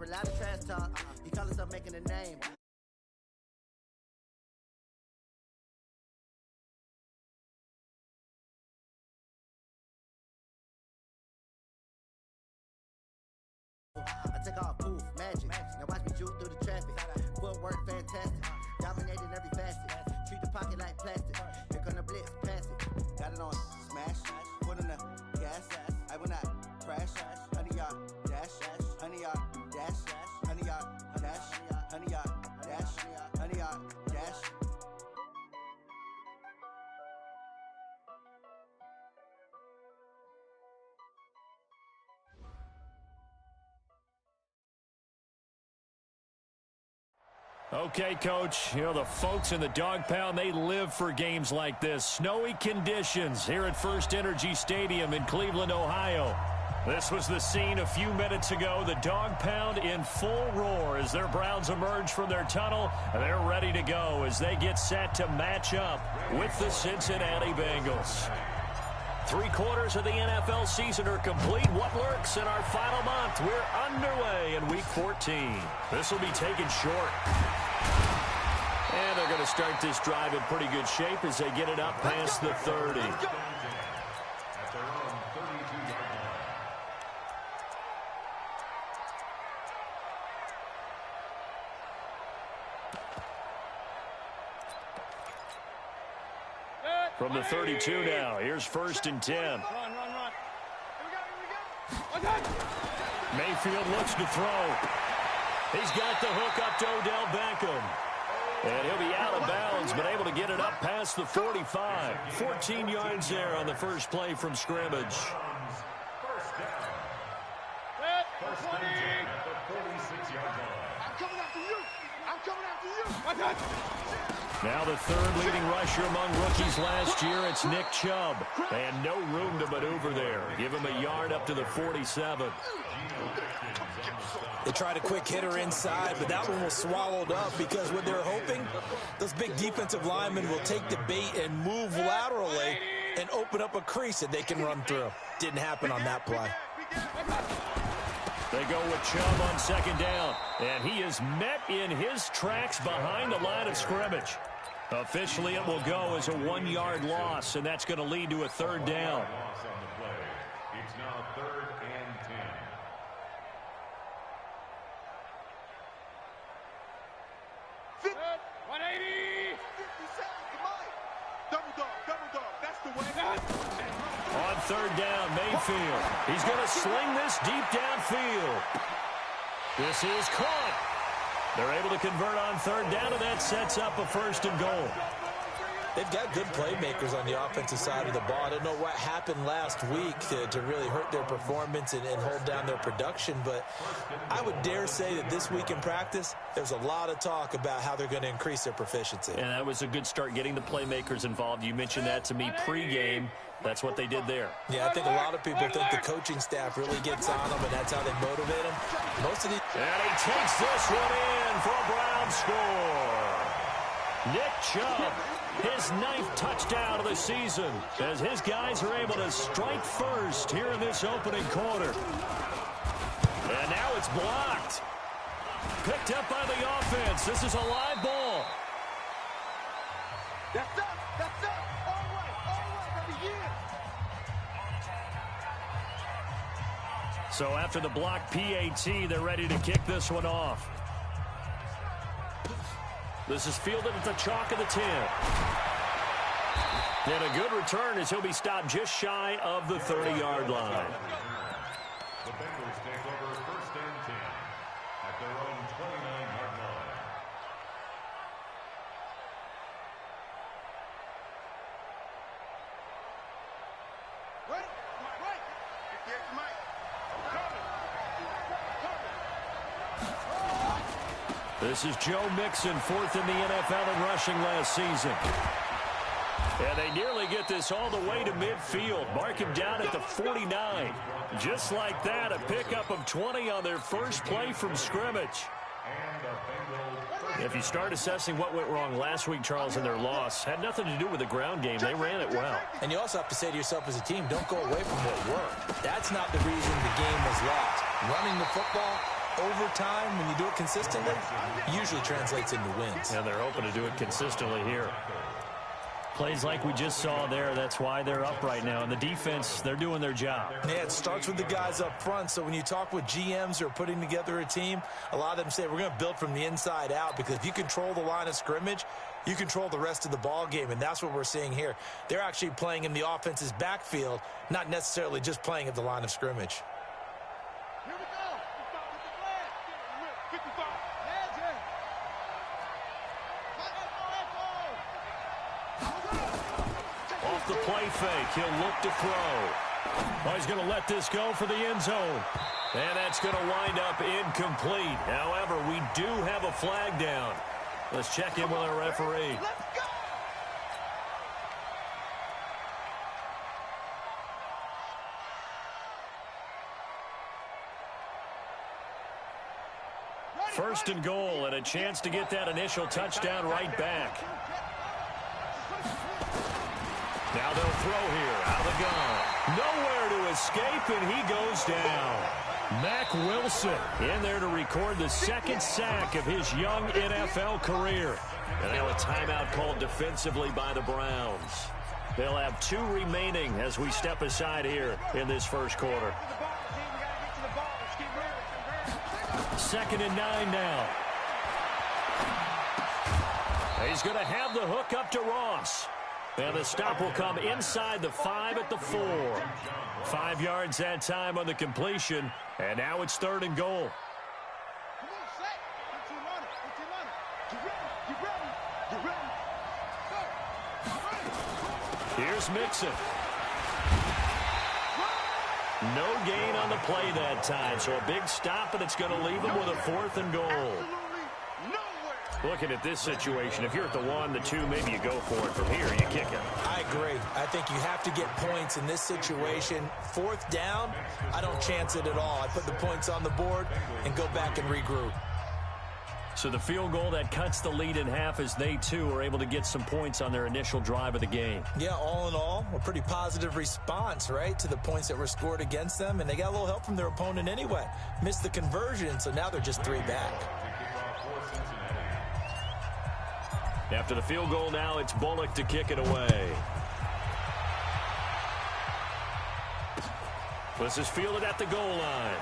a lot of trash talk. He call himself making a name. I take off, poof, magic. Now watch me juke through the traffic. Footwork fantastic. Dominating every facet. Treat the pocket like plastic. Here come the blitz, pass it. Got it on smash. Put in the gas. I will not crash. 100-yard dash. 100-yard dash. 100-yard dash. 100-yard dash. 100-yard dash. Okay, Coach, you know, the folks in the Dog Pound, they live for games like this. Snowy conditions here at First Energy Stadium in Cleveland, Ohio. This was the scene a few minutes ago. The Dog Pound in full roar as their Browns emerge from their tunnel. And they're ready to go as they get set to match up with the Cincinnati Bengals. 3/4 of the NFL season are complete. What lurks in our final month? We're underway in Week 14. This will be taken short. And they're going to start this drive in pretty good shape as they get it up past the 30. From the 32 now, here's 1st and 10. Run. Here we go. Mayfield looks to throw. He's got the hook up to Odell Beckham. And he'll be out of bounds, but able to get it up past the 45. 14 yards there on the first play from scrimmage. First down. First and 10 at the 46-yard line. I'm coming after you. Now the third leading rusher among rookies last year, it's Nick Chubb. And no room to maneuver there. Give him a yard up to the 47. They tried a quick hitter inside, but that one was swallowed up because what they're hoping, those big defensive linemen will take the bait and move laterally and open up a crease that they can run through. Didn't happen on that play. They go with Chubb on 2nd down, and he is met in his tracks behind the line of scrimmage. Officially, it will go as a 1-yard loss, and that's going to lead to a 3rd down. It's now 3rd and 10. On 3rd down, Mayfield. He's going to sling this deep downfield. This is caught. They're able to convert on 3rd down, and that sets up a 1st and goal. They've got good playmakers on the offensive side of the ball. I don't know what happened last week to really hurt their performance and hold down their production, but I would dare say that this week in practice, there's a lot of talk about how they're going to increase their proficiency. And that was a good start getting the playmakers involved. You mentioned that to me pregame. That's what they did there. Yeah, I think a lot of people think the coaching staff really gets on them, and that's how they motivate them. Most of these... And he takes this one in for a Brown score. Nick Chubb, his 9th touchdown of the season, as his guys are able to strike first here in this opening quarter. And now it's blocked. Picked up by the offense. This is a live ball. That's up. All right, baby, yeah. So after the block PAT, they're ready to kick this one off. This is fielded at the chalk of the 10. And a good return as he'll be stopped just shy of the 30-yard line. The Bengals take over 1st and 10 at their own 29-yard line. Right. Get Mike. This is Joe Mixon, 4th in the NFL in rushing last season. And they nearly get this all the way to midfield. Mark him down at the 49. Just like that, a pickup of 20 on their first play from scrimmage. If you start assessing what went wrong last week, Charles, in their loss, had nothing to do with the ground game. They ran it well. And you also have to say to yourself as a team, don't go away from what worked. That's not the reason the game was lost. Running the football, overtime, when you do it consistently, usually translates into wins. And they're hoping to do it consistently here. Plays like we just saw there, that's why they're up right now. And the defense, they're doing their job. Yeah, it starts with the guys up front. So when you talk with GMs who are putting together a team, a lot of them say we're going to build from the inside out, because if you control the line of scrimmage, you control the rest of the ball game, and that's what we're seeing here. They're actually playing in the offense's backfield, not necessarily just playing at the line of scrimmage. Here we go. With the flag. 55. Off the play fake, he'll look to throw. Oh, he's going to let this go for the end zone. And that's going to wind up incomplete. However, we do have a flag down. Let's check in with our referee. Let's go. First and goal, and a chance to get that initial touchdown right back. Now they'll throw here, out of the gun. Nowhere to escape, and he goes down. Mack Wilson in there to record the second sack of his young NFL career. And now a timeout called defensively by the Browns. They'll have 2 remaining as we step aside here in this first quarter. 2nd and 9 now. He's going to have the hook up to Ross. And the stop will come inside the 5 at the 4. 5 yards that time on the completion. And now it's 3rd and goal. Come on, set. Get your runner. Get your runner. Get ready. Get ready. Get ready. Go. Here's Mixon. No gain on the play that time. So a big stop, and it's going to leave him with a 4th and goal. Looking at this situation, if you're at the 1, the 2, maybe you go for it. From here, you kick it. I agree. I think you have to get points in this situation. 4th down, I don't chance it at all. I put the points on the board and go back and regroup. So the field goal that cuts the lead in half as they, too, are able to get some points on their initial drive of the game. Yeah, all in all, a pretty positive response, right, to the points that were scored against them. And they got a little help from their opponent anyway. Missed the conversion, so now they're just 3 back. After the field goal now, it's Bullock to kick it away. This is fielded at the goal line.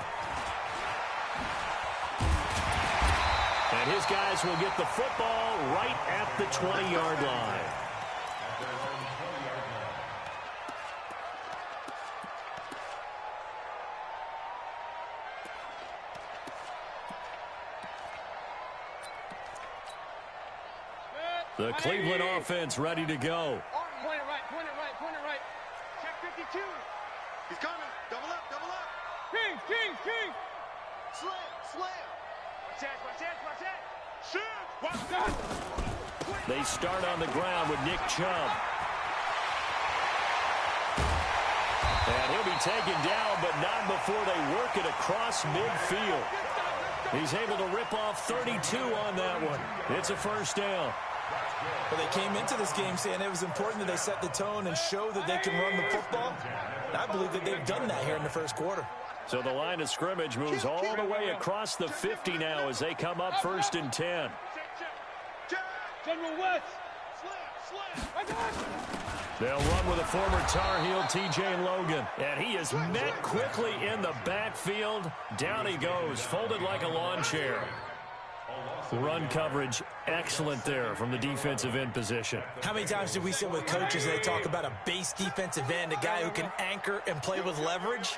And his guys will get the football right at the 20-yard line. The Cleveland offense ready to go. Point it right, point it right, point it right. Check 52. He's coming. Double up, double up. King, king, king. Slam, slam. Watch that. Shoot, watch that. They start on the ground with Nick Chubb. And he'll be taken down, but not before they work it across midfield. He's able to rip off 32 on that one. It's a first down. Well, they came into this game saying it was important that they set the tone and show that they can run the football. And I believe that they've done that here in the first quarter. So the line of scrimmage moves all the way across the 50 now as they come up 1st and 10. General West. Slam. They'll run with a former Tar Heel, T.J. Logan. And he is met quickly in the backfield. Down he goes, folded like a lawn chair. Run coverage, excellent there from the defensive end position. How many times do we sit with coaches and they talk about a base defensive end, a guy who can anchor and play with leverage?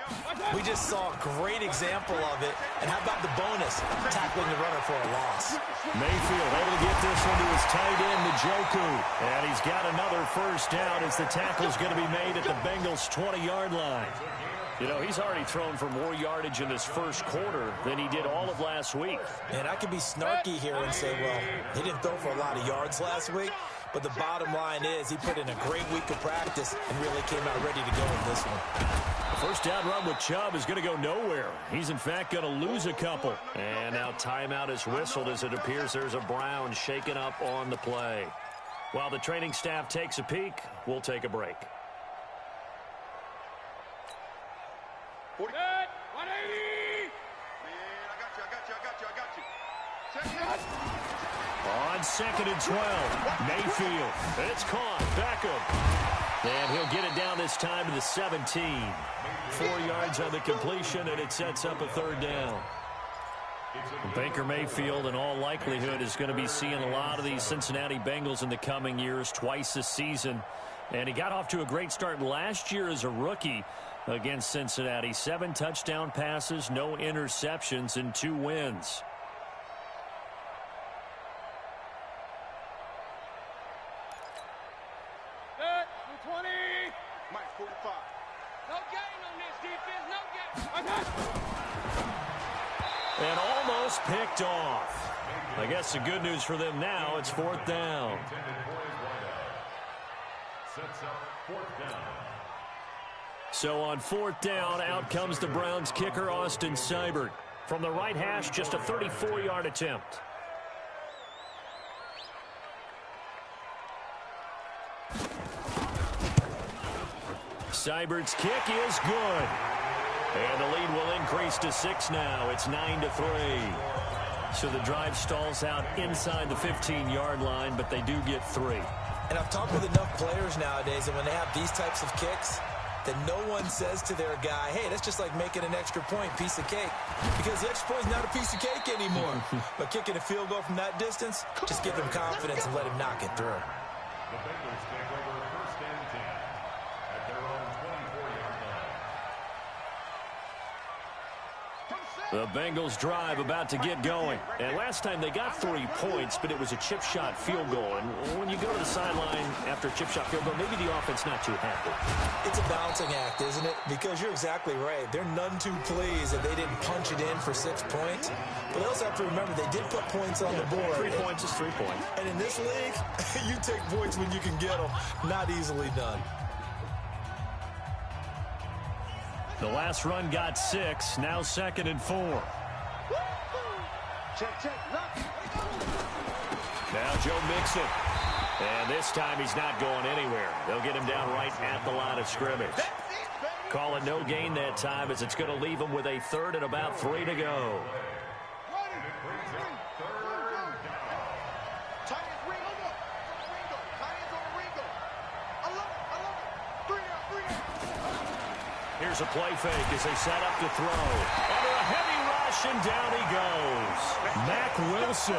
We just saw a great example of it. And how about the bonus, tackling the runner for a loss? Mayfield able to get this one to his tight end, Njoku. And he's got another first down as the tackle's going to be made at the Bengals' 20-yard line. You know, he's already thrown for more yardage in this first quarter than he did all of last week. And I could be snarky here and say, well, he didn't throw for a lot of yards last week, but the bottom line is he put in a great week of practice and really came out ready to go in this one. The first down run with Chubb is going to go nowhere. He's, in fact, going to lose a couple. And now timeout is whistled as it appears there's a Brown shaken up on the play. While the training staff takes a peek, we'll take a break. 180. Man, I got you. On 2nd and 12, Mayfield. It's caught. Beckham. And he'll get it down this time to the 17. 4 yards on the completion, and it sets up a 3rd down. Baker Mayfield, in all likelihood, is going to be seeing a lot of these Cincinnati Bengals in the coming years, twice this season. And he got off to a great start last year as a rookie against Cincinnati. 7 touchdown passes, no interceptions, and 2 wins. And almost picked off. I guess the good news for them now, it's 4th down. So on 4th down, out comes the Browns kicker, Austin Seibert. From the right hash, just a 34-yard attempt. Seibert's kick is good. And the lead will increase to 6 now. It's 9-3. So the drive stalls out inside the 15-yard line, but they do get 3. And I've talked with enough players nowadays that when they have these types of kicks, that no one says to their guy, hey, that's just like making an extra point, piece of cake. Because the extra point is not a piece of cake anymore. But kicking a field goal from that distance, just give him confidence and let him knock it through. The Bengals take over 1st and 10 at their own 24-yard line. The Bengals drive about to get going. And last time they got 3 points, but it was a chip shot field goal. And when you go to the sideline after a chip shot field goal, maybe the offense not too happy. It's a balancing act, isn't it? Because you're exactly right. They're none too pleased that they didn't punch it in for 6 points. But they also have to remember they did put points on the board. 3 points is 3 points. And in this league, you take points when you can get them. Not easily done. The last run got 6. Now 2nd and 4. Now Joe Mixon. And this time he's not going anywhere. They'll get him down right at the line of scrimmage. Call it no gain that time, as it's going to leave him with a 3rd and about 3 to go. Here's a play fake as they set up to throw. Under a heavy rush, and down he goes. Mack Wilson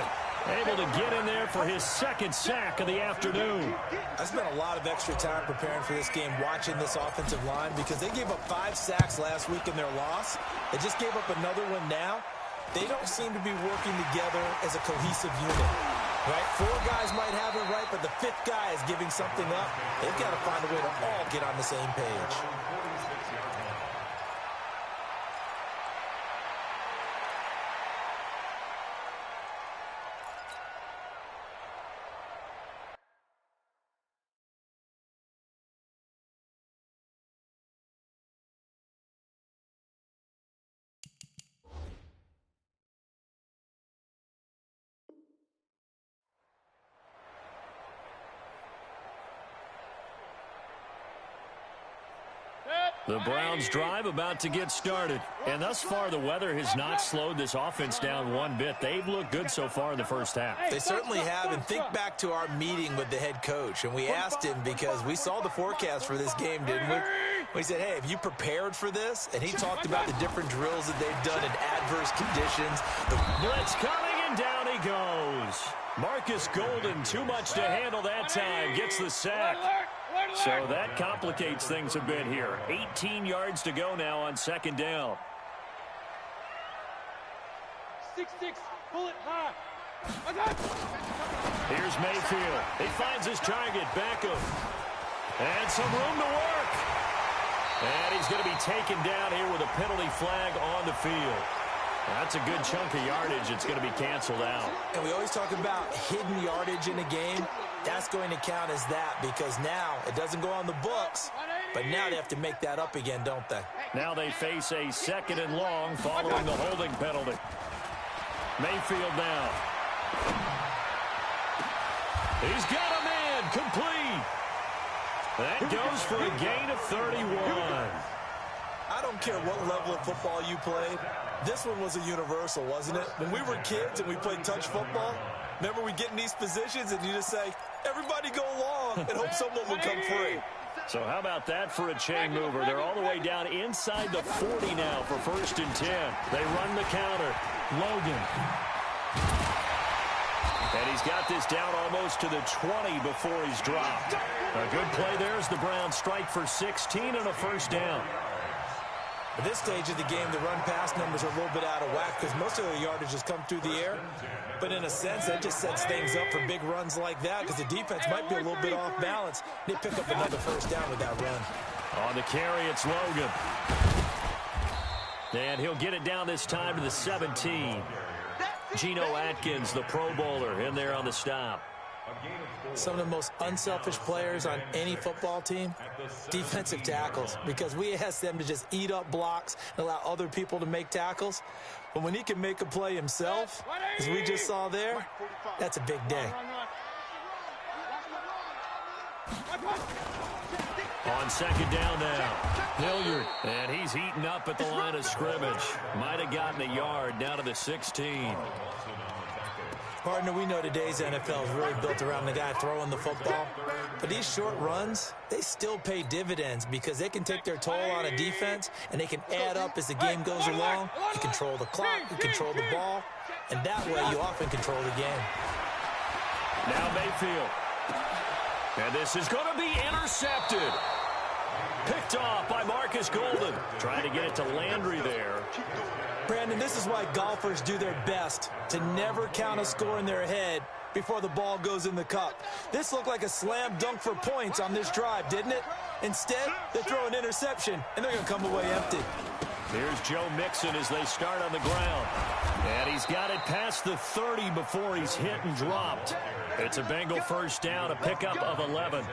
able to get in there for his 2nd sack of the afternoon. I spent a lot of extra time preparing for this game, watching this offensive line, because they gave up 5 sacks last week in their loss. They just gave up another one now. They don't seem to be working together as a cohesive unit. Right? 4 guys might have it right, but the 5th guy is giving something up. They've got to find a way to all get on the same page. The Browns drive about to get started. And thus far, the weather has not slowed this offense down one bit. They've looked good so far in the first half. They certainly have. And think back to our meeting with the head coach. And we asked him, because we saw the forecast for this game, didn't we? We said, hey, have you prepared for this? And he talked about the different drills that they've done in adverse conditions. The blitz coming, and down he goes. Marcus Golden, too much to handle that time, gets the sack. So that complicates things a bit here. 18 yards to go now on 2nd down. 6-6, bullet high. Here's Mayfield. He finds his target, Beckham. And some room to work. And he's going to be taken down here with a penalty flag on the field. That's a good chunk of yardage. It's going to be canceled out. And we always talk about hidden yardage in a game. That's going to count as that, because now it doesn't go on the books, but now they have to make that up again, don't they? Now they face a 2nd and long following the holding penalty. Mayfield now. He's got a man, complete. That goes for a gain of 31. I don't care what level of football you played. This one was a universal, wasn't it? When we were kids and we played touch football, remember we get in these positions and you just say, everybody go long and hope someone will come free. So how about that for a chain mover? They're all the way down inside the 40 now for 1st and 10. They run the counter. Logan. And he's got this down almost to the 20 before he's dropped. A good play there as the Browns strike for 16 and a 1st down. At this stage of the game, the run-pass numbers are a little bit out of whack because most of the yardage has come through the air. But in a sense, that just sets things up for big runs like that because the defense might be a little bit off balance. They pick up another 1st down with that run. On the carry, it's Logan. And he'll get it down this time to the 17. Geno Atkins, the Pro Bowler, in there on the stop. Some of the most unselfish players on any football team, defensive tackles, because we ask them to just eat up blocks and allow other people to make tackles. But when he can make a play himself, as we just saw there, that's a big day. On 2nd down now, Hilliard, and he's eaten up at the line of scrimmage. Might have gotten a yard down to the 16. Partner, we know today's NFL is really built around the guy throwing the football. But these short runs, they still pay dividends because they can take their toll on a defense and they can add up as the game goes along. You control the clock, you control the ball, and that way you often control the game. Now Mayfield. And this is going to be intercepted. Picked off by Marcus Golden. Trying to get it to Landry there. Brandon, this is why golfers do their best to never count a score in their head before the ball goes in the cup. This looked like a slam dunk for points on this drive, didn't it? Instead, they throw an interception, and they're going to come away empty. Here's Joe Mixon as they start on the ground. And he's got it past the 30 before he's hit and dropped. It's a Bengal 1st down, a pickup of 11.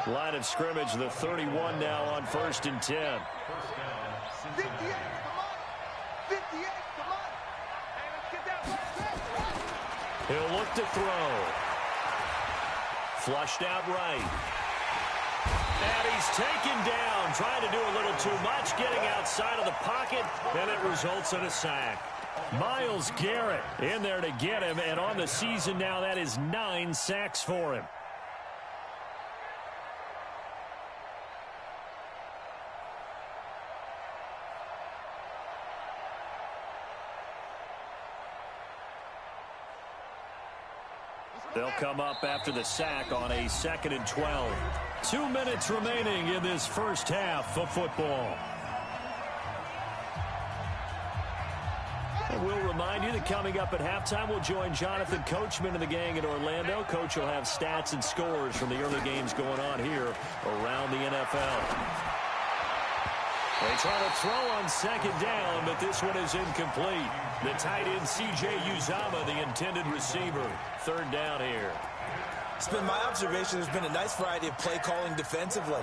Line of scrimmage, the 31 now on 1st and 10. 58, come on. 58, come on. Hey, let's get that. He'll look to throw. Flushed out right. And he's taken down, trying to do a little too much, getting outside of the pocket, and it results in a sack. Myles Garrett in there to get him, and on the season now, that is 9 sacks for him. They'll come up after the sack on a 2nd and 12. 2 minutes remaining in this 1st half of football. And we'll remind you that coming up at halftime, we'll join Jonathan Coachman and the gang in Orlando. Coach will have stats and scores from the early games going on here around the NFL. They try to throw on 2nd down, but this one is incomplete. The tight end, C.J. Uzomah, the intended receiver. 3rd down here. It's been my observation there's been a nice variety of play calling defensively.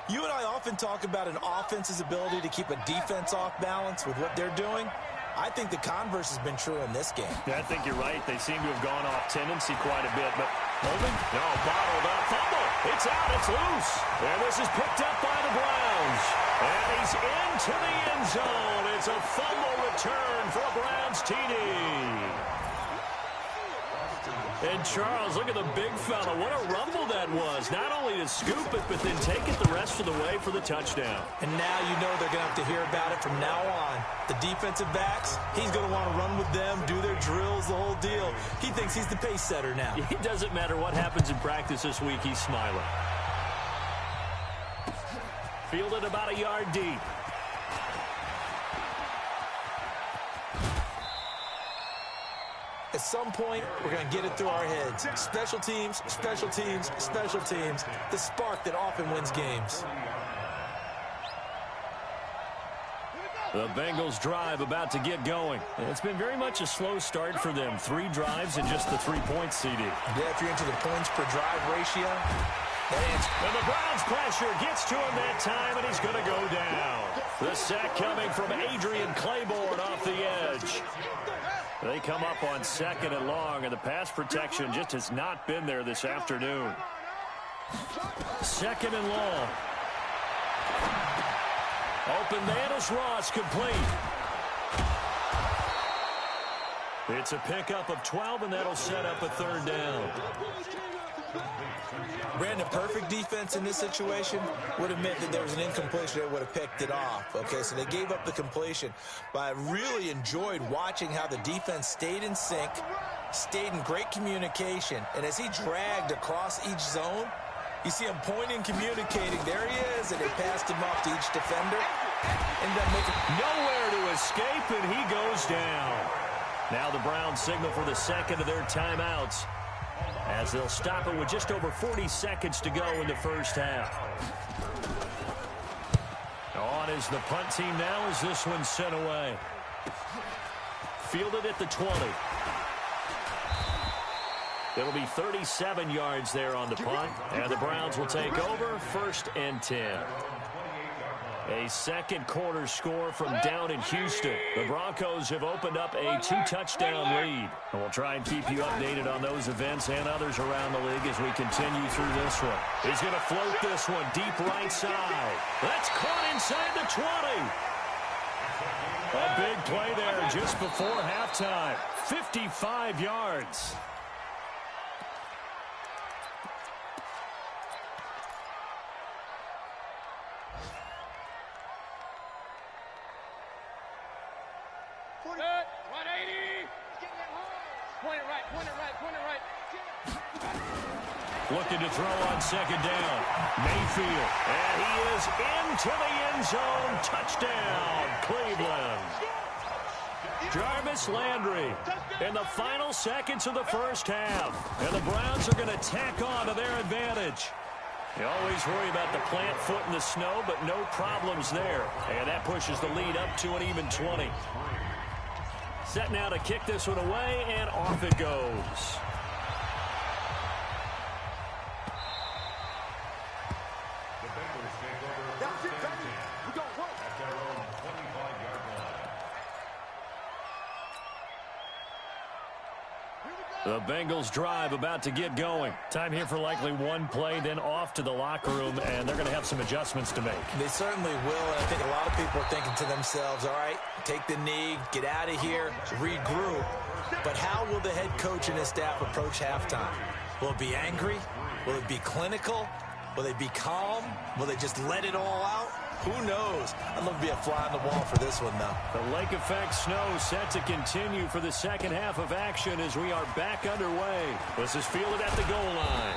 You and I often talk about an offense's ability to keep a defense off balance with what they're doing. I think the converse has been true in this game. Yeah, I think you're right. They seem to have gone off tendency quite a bit, but holding? No, bottled up. Fumble. It's out. It's loose. And this is picked up by the Browns. And he's into the end zone. It's a fumble return for a Browns TD. And Charles, look at the big fella. What a rumble that was. Not only to scoop it, but then take it the rest of the way for the touchdown. And now you know they're going to have to hear about it from now on. The defensive backs, he's going to want to run with them, do their drills, the whole deal. He thinks he's the pace setter now. It doesn't matter what happens in practice this week. He's smiling. Fielded about a yard deep. At some point, we're going to get it through our heads. Special teams, special teams, special teams. The spark that often wins games. The Bengals drive about to get going. And it's been very much a slow start for them. 3 drives and just the 3-point CD. Yeah, if you're into the points per drive ratio. And the Browns pressure gets to him that time, and he's going to go down. The sack coming from Adrian Claiborne off the edge. They come up on 2nd and long, and the pass protection just has not been there this afternoon. 2nd and long. Open man is Ross, complete. It's a pickup of 12, and that'll set up a third down. Brandon, perfect defense in this situation would have meant that there was an incompletion that would have picked it off. Okay, so they gave up the completion. But I really enjoyed watching how the defense stayed in sync, stayed in great communication. And as he dragged across each zone, you see him pointing, communicating. There he is, and they passed him off to each defender. Ended up making nowhere to escape, and he goes down. Now the Browns signal for the second of their timeouts, as they'll stop it with just over 40 seconds to go in the first half. On is the punt team now as this one's sent away. Fielded at the 20. It'll be 37 yards there on the punt, and the Browns will take over, 1st and 10. A second quarter score from down in Houston. The Broncos have opened up a 2-touchdown lead. And we'll try and keep you updated on those events and others around the league as we continue through this one. He's going to float this one deep right side. That's caught inside the 20. A big play there just before halftime. 55 yards. Looking to throw on second down. Mayfield. And he is into the end zone. Touchdown, Cleveland. Jarvis Landry in the final seconds of the first half. And the Browns are going to tack on to their advantage. You always worry about the plant foot in the snow, but no problems there. And that pushes the lead up to an even 20. Set now to kick this one away, and off it goes. The Bengals drive about to get going. Time here for likely one play, then off to the locker room, and they're going to have some adjustments to make. They certainly will, and I think a lot of people are thinking to themselves, all right, take the knee, get out of here, regroup. But how will the head coach and his staff approach halftime? Will it be angry? Will it be clinical? Will they be calm? Will they just let it all out? Who knows? I'd love to be a fly on the wall for this one, though. The lake effect snow set to continue for the second half of action as we are back underway. This is fielded at the goal line.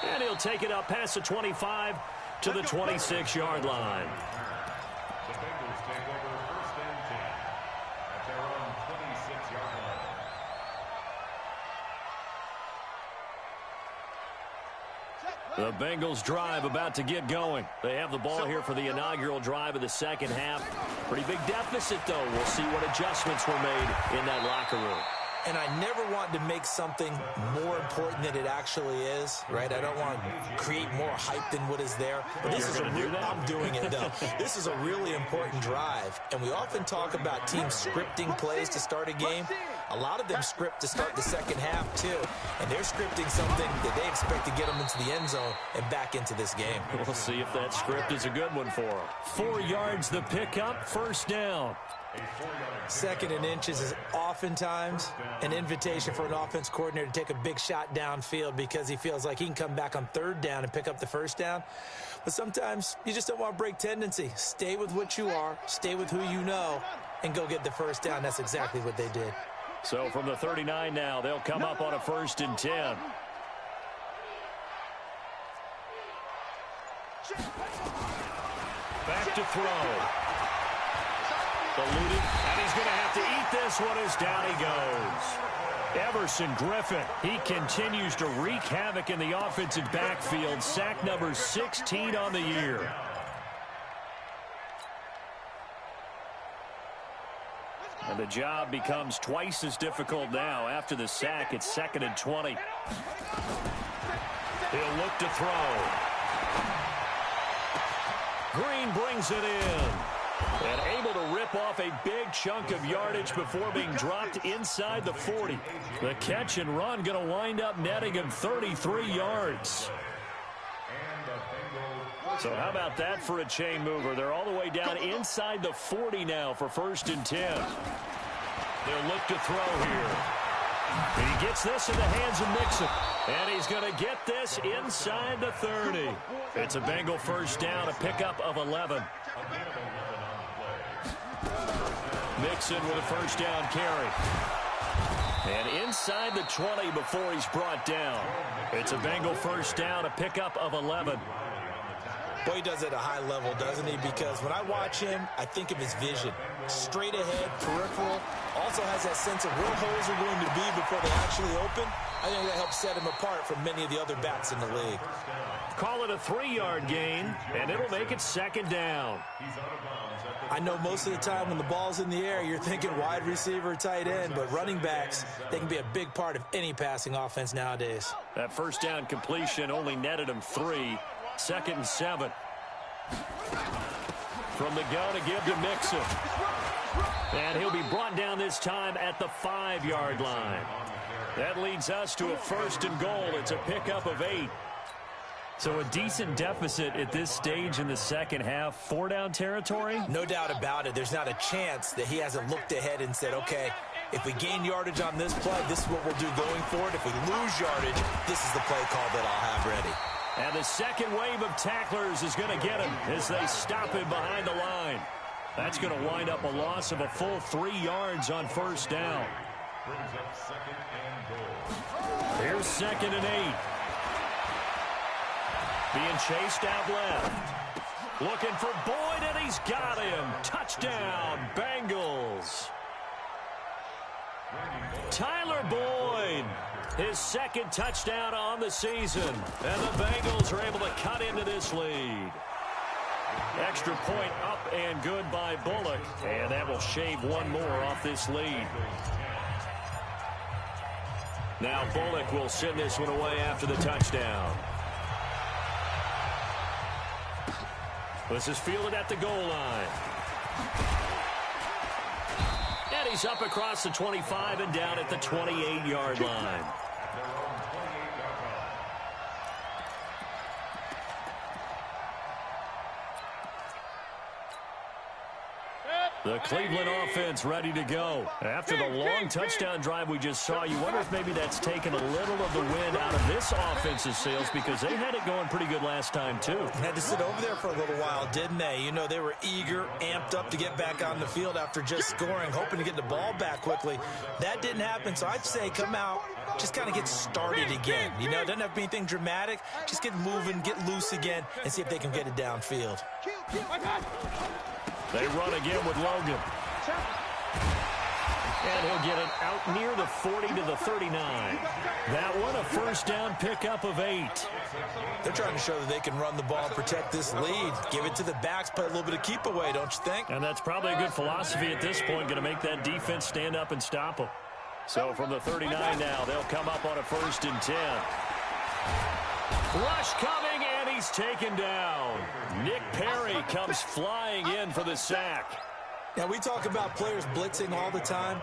And he'll take it up past the 25 to the 26-yard line. The Bengals take over 1st and 10 at their own 26-yard line. The Bengals drive about to get going. They have the ball here for the inaugural drive of the second half. Pretty big deficit, though. We'll see what adjustments were made in that locker room. And I never want to make something more important than it actually is, right? I don't want to create more hype than what is there. But this is I'm doing it, though. This is a really important drive. And we often talk about teams scripting plays to start a game. A lot of them script to start the second half, too. And they're scripting something that they expect to get them into the end zone and back into this game. We'll see if that script is a good one for them. 4 yards the pickup, 1st down. 2nd and inches is oftentimes an invitation for an offense coordinator to take a big shot downfield because he feels like he can come back on 3rd down and pick up the 1st down. But sometimes you just don't want to break tendency. Stay with what you are, stay with who you know, and go get the 1st down. That's exactly what they did. So from the 39 now, they'll come up on a 1st and 10. Back to throw. Eluded, and he's going to have to eat this one as down he goes. Everson Griffin, he continues to wreak havoc in the offensive backfield. Sack number 16 on the year. And the job becomes twice as difficult now. After the sack, it's 2nd and 20. He'll look to throw. Green brings it in. And able to rip off a big chunk of yardage before being dropped inside the 40. The catch and run going to wind up netting him 33 yards. So how about that for a chain mover? They're all the way down inside the 40 now for 1st and 10. They'll look to throw here. He gets this in the hands of Mixon. And he's going to get this inside the 30. It's a Bengal 1st down, a pickup of 11. Mixon with a 1st down carry. And inside the 20 before he's brought down. It's a Bengal 1st down, a pickup of 11. Boy, he does it at a high level, doesn't he? Because when I watch him, I think of his vision. Straight ahead, peripheral. Also has that sense of where holes are going to be before they actually open. I think that helps set him apart from many of the other backs in the league. Call it a 3-yard gain, and it'll make it 2nd down. I know most of the time when the ball's in the air, you're thinking wide receiver, tight end, but running backs, they can be a big part of any passing offense nowadays. That 1st down completion only netted him 3. 2nd and 7. From the gun to give to Mixon. And he'll be brought down this time at the 5-yard line. That leads us to a 1st and goal. It's a pickup of 8. So a decent deficit at this stage in the second half. 4-down territory? No doubt about it. There's not a chance that he hasn't looked ahead and said, okay, if we gain yardage on this play, this is what we'll do going forward. If we lose yardage, this is the play call that I'll have ready. And the second wave of tacklers is going to get him as they stop him behind the line. That's going to wind up a loss of a full 3 yards on 1st down. Here's 2nd and 8. Being chased out left. Looking for Boyd, and he's got him. Touchdown, Bengals. Tyler Boyd, his 2nd touchdown on the season. And the Bengals are able to cut into this lead. Extra point up and good by Bullock. And that will shave one more off this lead. Now Bullock will send this one away after the touchdown. This is fielded at the goal line. And he's up across the 25 and down at the 28-yard line. The Cleveland offense ready to go. After the long touchdown drive we just saw, you wonder if maybe that's taken a little of the wind out of this offense's sails because they had it going pretty good last time, too. Had to sit over there for a little while, didn't they? You know, they were eager, amped up to get back on the field after just scoring, hoping to get the ball back quickly. That didn't happen, so I'd say come out, just kind of get started again. You know, it doesn't have to be anything dramatic. Just get moving, get loose again, and see if they can get it downfield. They run again with Logan. And he'll get it out near the 40 to the 39. That one a 1st down pickup of 8. They're trying to show that they can run the ball and protect this lead. Give it to the backs, play a little bit of keep away, don't you think? And that's probably a good philosophy at this point, going to make that defense stand up and stop them. So from the 39 now, they'll come up on a 1st and 10. Rush coming, and he's taken down. Nick Perry comes flying in for the sack. Now, we talk about players blitzing all the time.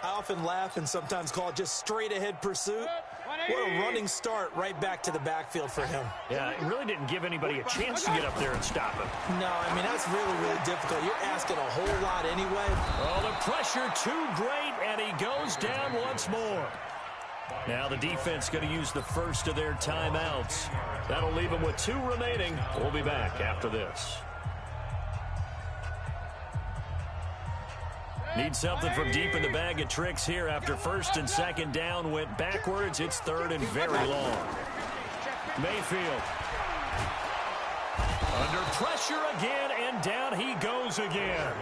I often laugh and sometimes call it just straight-ahead pursuit. What a running start right back to the backfield for him. Yeah, it really didn't give anybody a chance to get up there and stop him. No, I mean, that's really, really difficult. You're asking a whole lot anyway. Oh, the pressure too great, and he goes down once more. Now the defense going to use the first of their timeouts. That'll leave them with 2 remaining. We'll be back after this. Need something from deep in the bag of tricks here after 1st and 2nd down went backwards. It's 3rd and very long. Mayfield. Under pressure again, and down he goes again.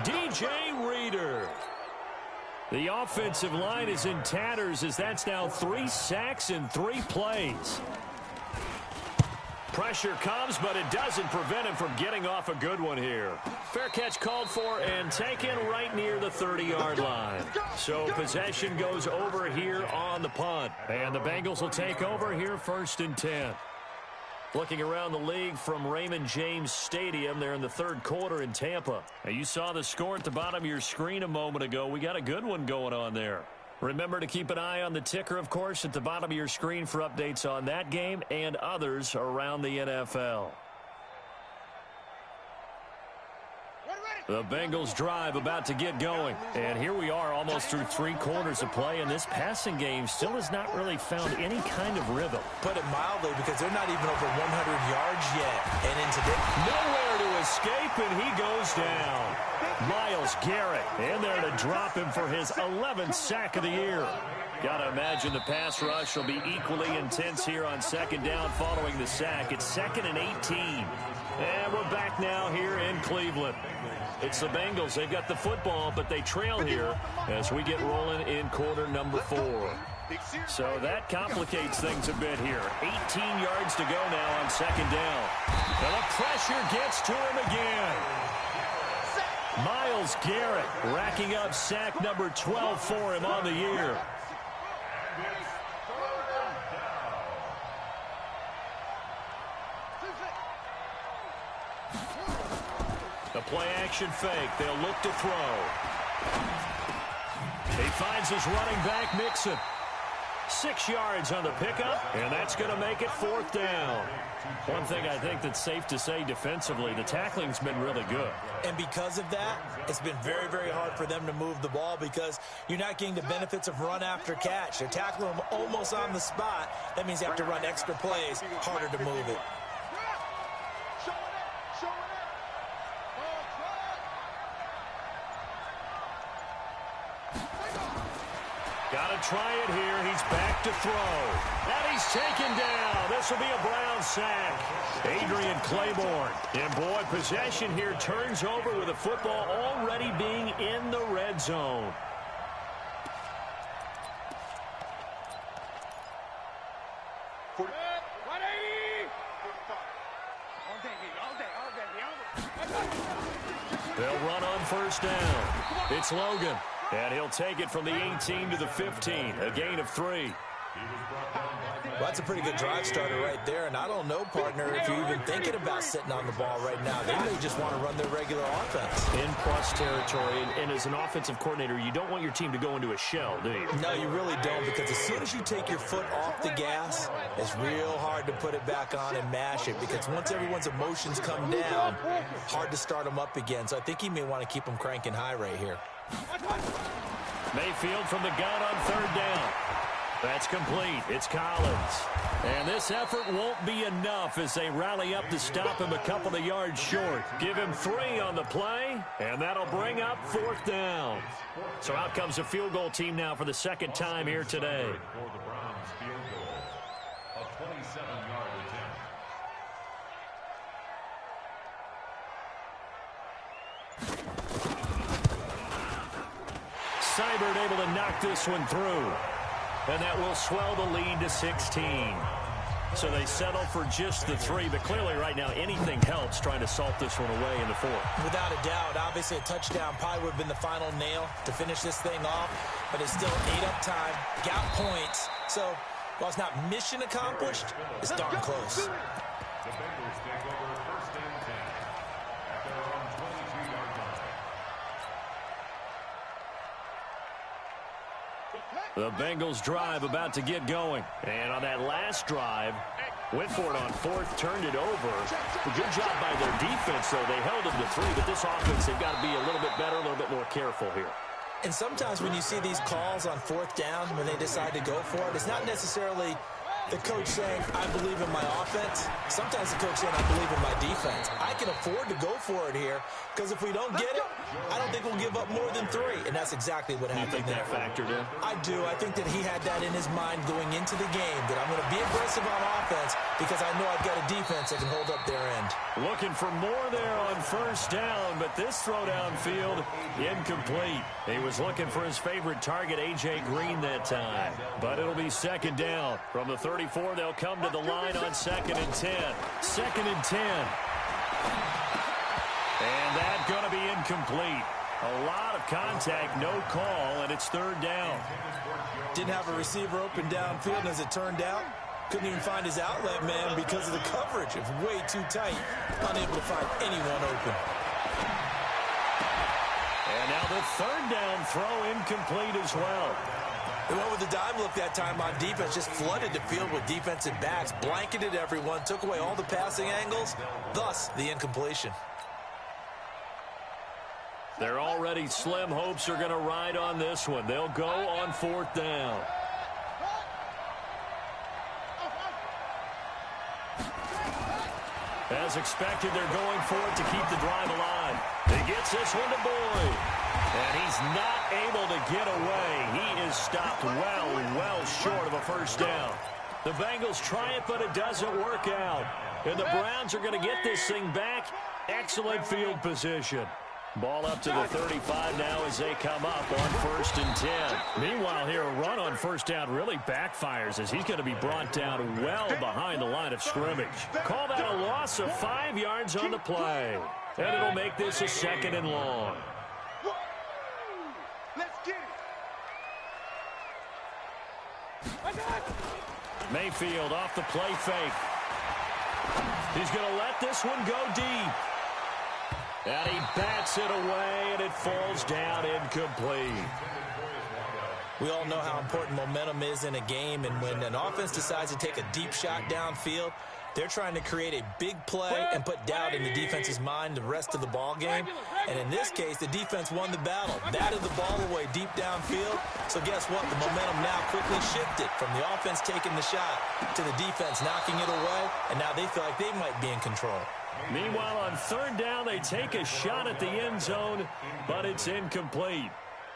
DJ Reader. The offensive line is in tatters as that's now 3 sacks in 3 plays. Pressure comes, but it doesn't prevent him from getting off a good one here. Fair catch called for and taken right near the 30-yard line. So possession goes over here on the punt. And the Bengals will take over here 1st and 10. Looking around the league from Raymond James Stadium, they're in the 3rd quarter in Tampa. Now, you saw the score at the bottom of your screen a moment ago. We got a good one going on there. Remember to keep an eye on the ticker, of course, at the bottom of your screen for updates on that game and others around the NFL. The Bengals drive about to get going. And here we are almost through 3 quarters of play, and this passing game still has not really found any kind of rhythm. Put it mildly, because they're not even over 100 yards yet. And in today, nowhere to escape, and he goes down. Myles Garrett in there to drop him for his 11th sack of the year. Got to imagine the pass rush will be equally intense here on 2nd down following the sack. It's 2nd and 18. And we're back now here in Cleveland. It's the Bengals. They've got the football, but they trail here as we get rolling in quarter number 4. So that complicates things a bit here. 18 yards to go now on 2nd down. And the pressure gets to him again. Myles Garrett racking up sack number 12 for him on the year. The play-action fake. They'll look to throw. He finds his running back, Mixon. 6 yards on the pickup, and that's going to make it 4th down. One thing I think that's safe to say defensively, the tackling's been really good. And because of that, it's been very, very hard for them to move the ball because you're not getting the benefits of run after catch. They're tackling them almost on the spot. That means you have to run extra plays, harder to move it. Got to try it here. He's back to throw. And he's taken down. This will be a Brown sack. Adrian Claiborne. And boy, possession here turns over with the football already being in the red zone. They'll run on 1st down. It's Logan. And he'll take it from the 18 to the 15, a gain of 3. Well, that's a pretty good drive starter right there. And I don't know, partner, if you're even thinking about sitting on the ball right now. They may just want to run their regular offense. In plus territory, and as an offensive coordinator, you don't want your team to go into a shell, do you? No, you really don't, because as soon as you take your foot off the gas, it's real hard to put it back on and mash it, because once everyone's emotions come down, hard to start them up again. So I think he may want to keep them cranking high right here. Mayfield from the gun on 3rd down. That's complete. It's Collins. And this effort won't be enough as they rally up to stop him a couple of yards short. Give him 3 on the play, and that'll bring up 4th down. So out comes the field goal team now for the 2nd time here today. For the Browns field goal, a 27-yard attempt. Seibert able to knock this one through. And that will swell the lead to 16. So they settle for just the 3, but clearly right now anything helps trying to salt this one away in the 4th. Without a doubt, obviously a touchdown probably would have been the final nail to finish this thing off, but it's still 8 up time, got points. So while it's not mission accomplished, it's darn close. The Bengals take over 1st and 10 at their own 22-yard line. The Bengals drive about to get going. And on that last drive, went for it on 4th, turned it over. A good job by their defense, though. They held them to 3, but this offense, they've got to be a little bit better, a little bit more careful here. And sometimes when you see these calls on 4th down, when they decide to go for it, it's not necessarily the coach saying, I believe in my offense. Sometimes the coach saying, I believe in my defense. I can afford to go for it here, because if we don't get it, I don't think we'll give up more than 3. And that's exactly what happened. You think that factored in? I do. I think that he had that in his mind going into the game, that I'm going to be aggressive on offense because I know I've got a defense that can hold up their end. Looking for more there on 1st down, but this throw downfield, incomplete. He was looking for his favorite target, A.J. Green, that time. But it'll be 2nd down. From the 34, they'll come to the line on 2nd and 10. 2nd and 10. And that's going to be incomplete. A lot of contact, no call, and it's 3rd down. Didn't have a receiver open downfield, and as it turned out, couldn't even find his outlet man because of the coverage. It was way too tight. Unable to find anyone open. And now the 3rd down throw incomplete as well. They went with the dime look that time on defense, just flooded the field with defensive backs, blanketed everyone, took away all the passing angles, thus the incompletion. Their already slim hopes are going to ride on this one. They'll go on 4th down. As expected, they're going for it to keep the drive alive. He gets this one to Boyd. And he's not able to get away. He is stopped well short of a first down. The Bengals try it, but it doesn't work out. And the Browns are going to get this thing back. Excellent field position. Ball up to the 35 now as they come up on 1st and 10. Meanwhile, here, a run on 1st down really backfires as he's going to be brought down well behind the line of scrimmage. Call that a loss of 5 yards on the play. And it'll make this a 2nd and long. Let's get it. Mayfield off the play fake. He's going to let this one go deep. And he bats it away, and it falls down incomplete. We all know how important momentum is in a game, and when an offense decides to take a deep shot downfield, they're trying to create a big play and put doubt in the defense's mind the rest of the ball game. And in this case, the defense won the battle, batted the ball away deep downfield. So guess what? The momentum now quickly shifted from the offense taking the shot to the defense knocking it away, and now they feel like they might be in control. Meanwhile, on 3rd down, they take a shot at the end zone, but it's incomplete.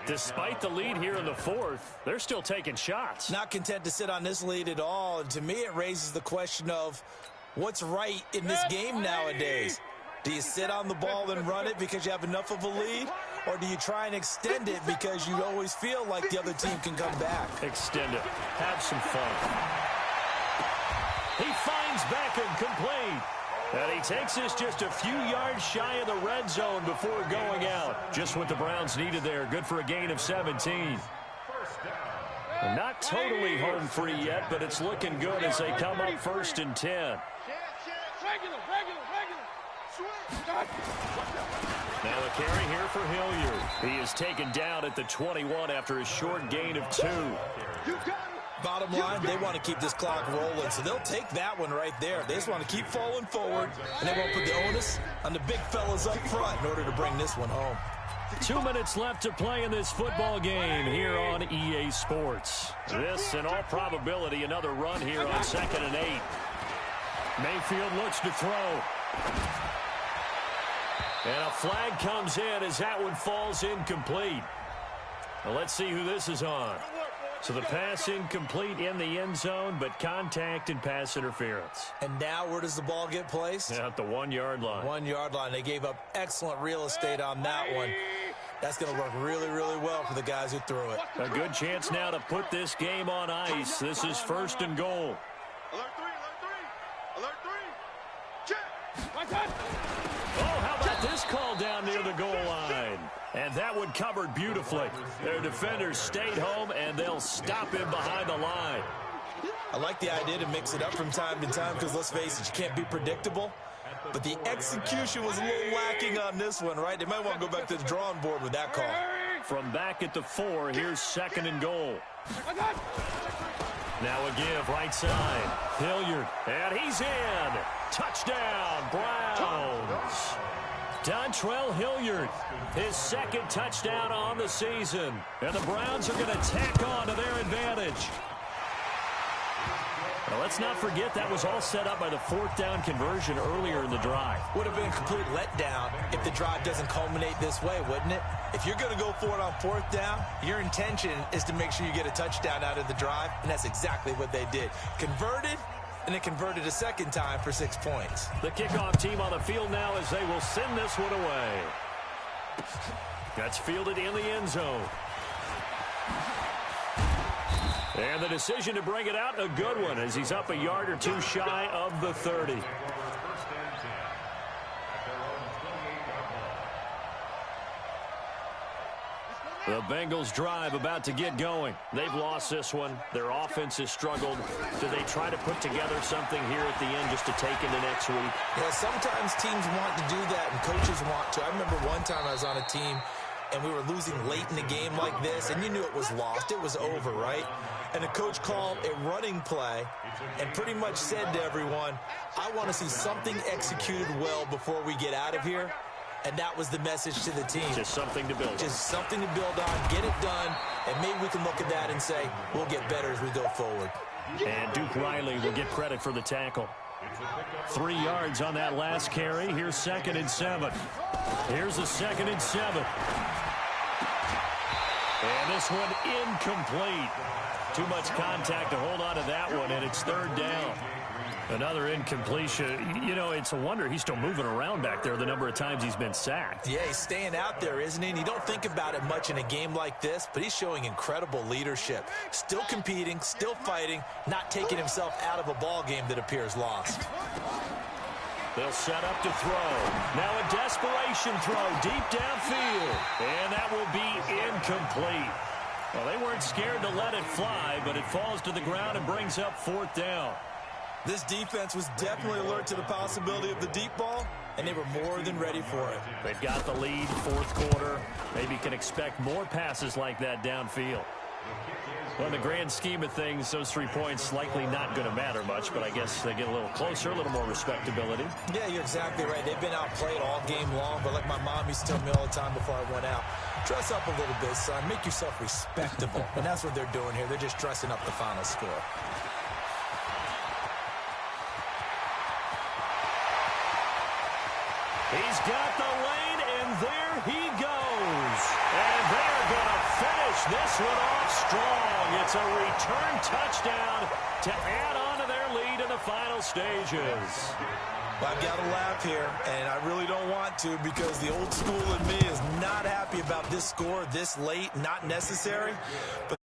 Despite the lead here in the 4th, they're still taking shots. Not content to sit on this lead at all. And to me, it raises the question of what's right in this game nowadays. Do you sit on the ball and run it because you have enough of a lead? Or do you try and extend it because you always feel like the other team can come back? Extend it. Have some fun. He finds Beckham complete. And he takes this just a few yards shy of the red zone before going out. Just what the Browns needed there. Good for a gain of 17. Not totally home free yet, but it's looking good as they come up 1st and 10. Now a carry here for Hilliard. He is taken down at the 21 after a short gain of 2. Bottom line, they want to keep this clock rolling, so they'll take that one right there. They just want to keep falling forward, and they won't put the onus on the big fellas up front in order to bring this one home. 2 minutes left to play in this football game here on EA Sports. This, in all probability, another run here on 2nd and 8. Mayfield looks to throw. And a flag comes in as that one falls incomplete. Well, let's see who this is on. So the pass incomplete in the end zone, but contact and pass interference. And now where does the ball get placed? At the 1 yard line. 1 yard line. They gave up excellent real estate on that one. That's going to work really, really well for the guys who threw it. A good chance now to put this game on ice. This is 1st and goal. Alert 3, alert 3, alert 3. Check. Oh, how about this call down near the goal line? And that one covered beautifully. Their defenders stayed home, and they'll stop him behind the line. I like the idea to mix it up from time to time because, let's face it, you can't be predictable. But the execution was a little lacking on this one, right? They might want to go back to the drawing board with that call. From back at the 4, here's 2nd and goal. Now a give right side. Hilliard, and he's in. Touchdown, Browns. Dontrell Hilliard, his 2nd touchdown on the season. And the Browns are going to tack on to their advantage. Now, let's not forget that was all set up by the 4th down conversion earlier in the drive. Would have been a complete letdown if the drive doesn't culminate this way, wouldn't it? If you're going to go for it on 4th down, your intention is to make sure you get a touchdown out of the drive, and that's exactly what they did. Converted, and it converted a 2nd time for 6 points. The kickoff team on the field now as they will send this one away. That's fielded in the end zone. And the decision to bring it out, a good one, as he's up a yard or 2 shy of the 30. The Bengals drive about to get going. They've lost this one. Their offense has struggled. Do they try to put together something here at the end just to take into next week? Yeah, sometimes teams want to do that and coaches want to. I remember one time I was on a team and we were losing late in the game like this, and you knew it was lost. It was over, right? And the coach called a running play and pretty much said to everyone, I want to see something executed well before we get out of here. And that was the message to the team. Just something to build on. Just something to build on, get it done, and maybe we can look at that and say, we'll get better as we go forward. And Duke Riley will get credit for the tackle. 3 yards on that last carry. Here's 2nd and 7. Here's a 2nd and 7. And this one incomplete. Too much contact to hold on to that one, and it's 3rd down. Another incompletion. You know, it's a wonder he's still moving around back there the number of times he's been sacked. Yeah, he's staying out there, isn't he? And you don't think about it much in a game like this, but he's showing incredible leadership. Still competing, still fighting, not taking himself out of a ball game that appears lost. They'll set up to throw. Now a desperation throw deep downfield. And that will be incomplete. Well, they weren't scared to let it fly, but it falls to the ground and brings up 4th down. This defense was definitely alert to the possibility of the deep ball, and they were more than ready for it. They've got the lead, 4th quarter. Maybe can expect more passes like that downfield. Well, in the grand scheme of things, those 3 points likely not going to matter much, but I guess they get a little closer, a little more respectability. Yeah, you're exactly right. They've been outplayed all game long, but like my mom used to tell me all the time before I went out, dress up a little bit, son. Make yourself respectable. And that's what they're doing here. They're just dressing up the final score. He's got the lane, and there he goes. And they're going to finish this one off strong. It's a return touchdown to add on to their lead in the final stages. I've got to laugh here, and I really don't want to because the old school in me is not happy about this score this late, not necessary. But